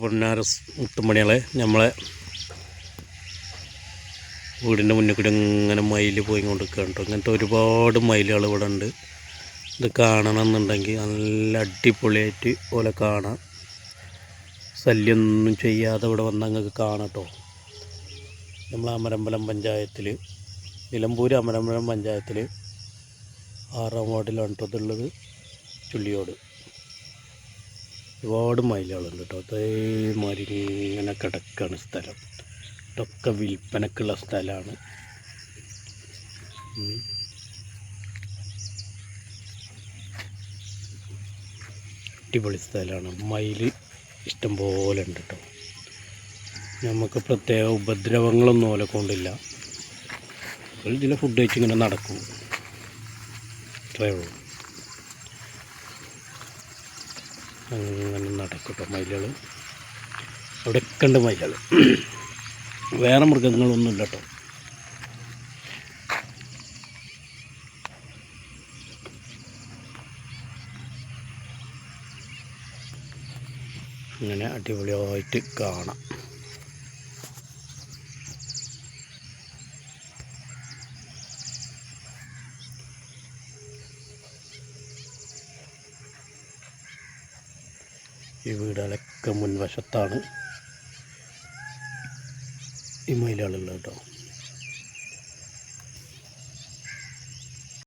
പൊന്നാര മുട്ടുമണികളെ നമ്മളെ വീടിൻ്റെ മുന്നിൽ കൂടി ഇങ്ങനെ മയിൽ പോയി കൊണ്ടിരിക്കുക കേട്ടോ. ഇങ്ങനത്തെ ഒരുപാട് മയിലുകൾ ഇവിടെ ഉണ്ട്. ഇത് കാണണമെന്നുണ്ടെങ്കിൽ നല്ല അടിപൊളിയായിട്ട് പോലെ കാണാം. ശല്യമൊന്നും ചെയ്യാതെ ഇവിടെ വന്നാൽ നിങ്ങൾക്ക് കാണാം കേട്ടോ. നമ്മൾ അമരമ്പലം പഞ്ചായത്തിൽ, നിലമ്പൂർ അമരമ്പലം പഞ്ചായത്തിൽ 6-ാം വാർഡിലാണ് കേട്ടോ ഇതുള്ളത്. ചുള്ളിയോട് ഒരുപാട് മയിലുകളുണ്ട് കേട്ടോ. അതേമാതിരി ഇങ്ങനെ കിടക്കാണ് സ്ഥലം. ഇതൊക്കെ വിൽപ്പനക്കുള്ള സ്ഥലമാണ്. അടിപൊളി സ്ഥലമാണ്. മയിൽ ഇഷ്ടം പോലെ ഉണ്ട് കേട്ടോ. നമുക്ക് പ്രത്യേക ഉപദ്രവങ്ങളൊന്നും ഓലെ കൊണ്ടില്ല. ഇതിലെ ഫുഡ് കഴിച്ച് ഇങ്ങനെ നടക്കും, അത്രയേ ഉള്ളൂ. അങ്ങനെ നടക്കും കേട്ടോ മയിലുകൾ. അവിടെയൊക്കെ ഉണ്ട് മയിലുകൾ. വേറെ മൃഗങ്ങളൊന്നുമില്ല കേട്ടോ. ഇങ്ങനെ അടിപൊളിയായിട്ട് കാണാം. ഈ വീടുകളൊക്കെ മുൻവശത്താണ് ഈ മയിലുകളുള്ളത് കേട്ടോ.